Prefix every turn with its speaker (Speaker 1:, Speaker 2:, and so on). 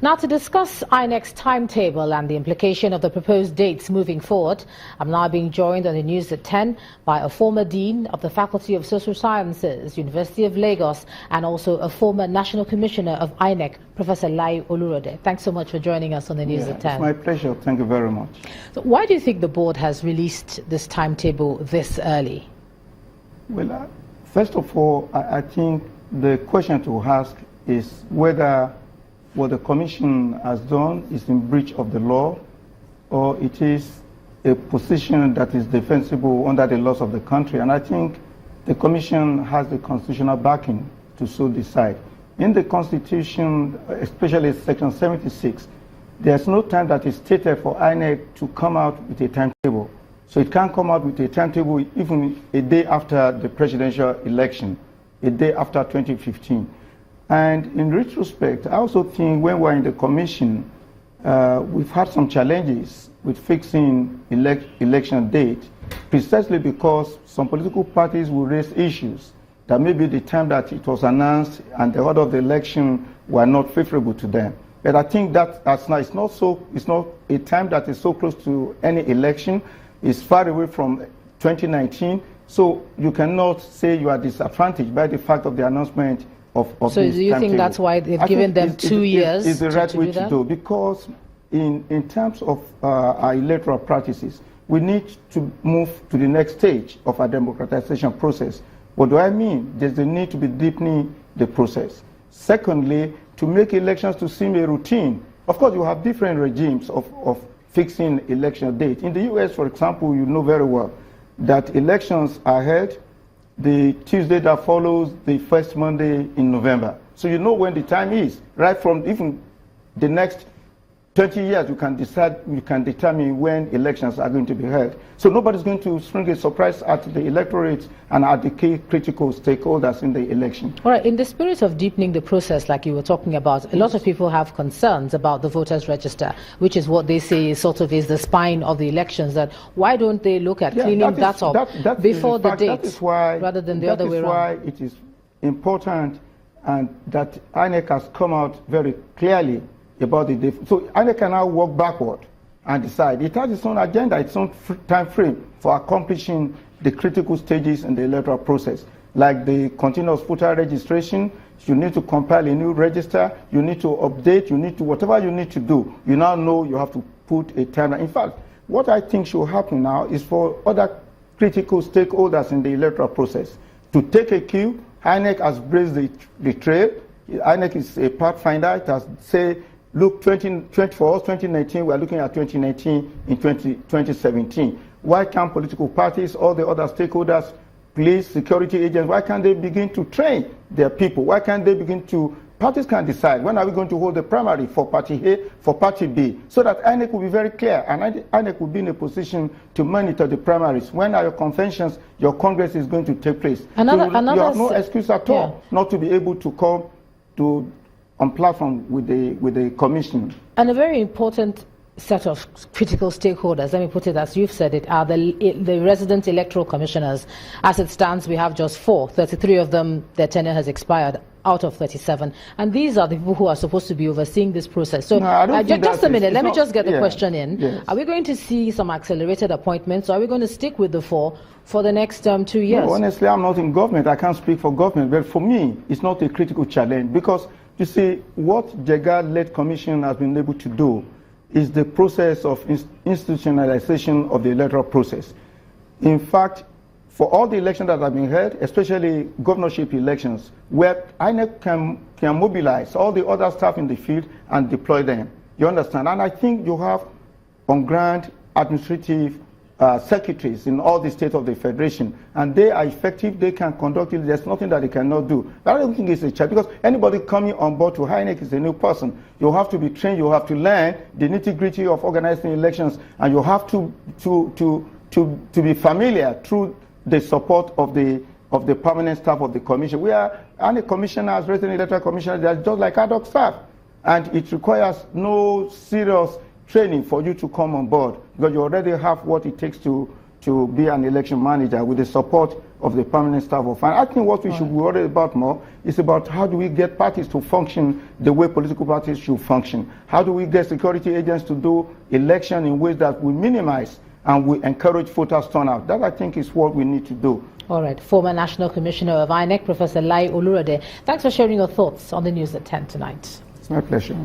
Speaker 1: Now, to discuss INEC's timetable and the implication of the proposed dates moving forward, I'm now being joined on the news at 10 by a former dean of the Faculty of Social Sciences, University of Lagos, and also a former National Commissioner of INEC, Professor Lai Olurode. Thanks so much for joining us on the news at 10.
Speaker 2: It's my pleasure. Thank you very much.
Speaker 1: So why do you think the board has released this timetable this early?
Speaker 2: Well, first of all, I think the question to ask is whether what the Commission has done is in breach of the law, or it is a position that is defensible under the laws of the country. And I think the Commission has the constitutional backing to so decide. In the Constitution, especially Section 76, there's no time that is stated for INEC to come out with a timetable. So it can't come out with a timetable even a day after the presidential election, a day after 2015. And in retrospect, I also think when we're in the Commission, we've had some challenges with fixing election date, precisely because some political parties will raise issues that maybe the time that it was announced and the order of the election were not favorable to them. But I think that's not, it's not a time that is so close to any election. It's far away from 2019. So you cannot say you are disadvantaged by the fact of the announcement of
Speaker 1: so
Speaker 2: this
Speaker 1: do you think that's why they've given them 2 years?
Speaker 2: It's the right way
Speaker 1: to
Speaker 2: do, because in terms of our electoral practices, we need to move to the next stage of our democratization process. What do I mean? There's a need to be deepening the process. Secondly, to make elections to seem a routine. Of course, you have different regimes of fixing election date. In the US, for example, you know very well that elections are held the Tuesday that follows the first Monday in November. So you know when the time is. Right from even the next 20 years, you can decide, you can determine when elections are going to be held. So nobody's going to spring a surprise at the electorate and at the key critical stakeholders in the election.
Speaker 1: All right, in the spirit of deepening the process, like you were talking about, a lot of people have concerns about the voters register, which is what they say is sort of is the spine of the elections. That why don't they look at cleaning that up before the date, rather than the other way around?
Speaker 2: That is why it is important and that INEC has come out very clearly about the day. So INEC can now walk backward and decide. It has its own agenda, its own time frame for accomplishing the critical stages in the electoral process, like the continuous voter registration. You need to compile a new register, you need to update, you need to, whatever you need to do, you now know you have to put a timeline. In fact, what I think should happen now is for other critical stakeholders in the electoral process to take a cue. INEC has blazed the trail. INEC is a pathfinder. It has said, look, for us, 2019, we're looking at 2019 in 2017. Why can't political parties, all the other stakeholders, police, security agents, why can't they begin to train their people? Why can't they begin to, parties can decide, when are we going to hold the primary for party A, for party B, so that INEC will be very clear, and INEC will be in a position to monitor the primaries. When are your conventions, your congress is going to take place? You have no excuse at all not to be able to come to on platform with the Commission.
Speaker 1: And a very important set of critical stakeholders, let me put it as you've said it, are the resident electoral commissioners. As it stands, we have just 4. 33 of them, their tenure has expired out of 37. And these are the people who are supposed to be overseeing this process. So just a minute, let me just get the question in.
Speaker 2: Yes.
Speaker 1: Are we going to see some accelerated appointments, or are we going to stick with the 4 for the next 2 years?
Speaker 2: No, honestly, I'm not in government. I can't speak for government. But for me, it's not a critical challenge, because you see, what Jega-led Commission has been able to do is the process of institutionalization of the electoral process. In fact, for all the elections that have been held, especially governorship elections, where INEC can mobilize all the other staff in the field and deploy them. You understand? And I think you have on-ground administrative secretaries in all the states of the Federation, and they are effective, they can conduct it, there's nothing that they cannot do. But I don't think it's a challenge, because anybody coming on board to INEC is a new person. You have to be trained, you have to learn the nitty-gritty of organizing elections, and you have to be familiar through the support of the permanent staff of the Commission. We are INEC commissioners, resident electoral commissioners, they are just like ad hoc staff, and it requires no serious training for you to come on board, because you already have what it takes to to be an election manager with the support of the permanent staff of INEC. I think what we should be worried about more is about how do we get parties to function the way political parties should function? How do we get security agents to do election in ways that will minimize and will encourage voters turnout? That, I think, is what we need to do.
Speaker 1: All right. Former National Commissioner of INEC, Professor Lai Olurade, thanks for sharing your thoughts on the news at 10 tonight.
Speaker 2: It's my pleasure.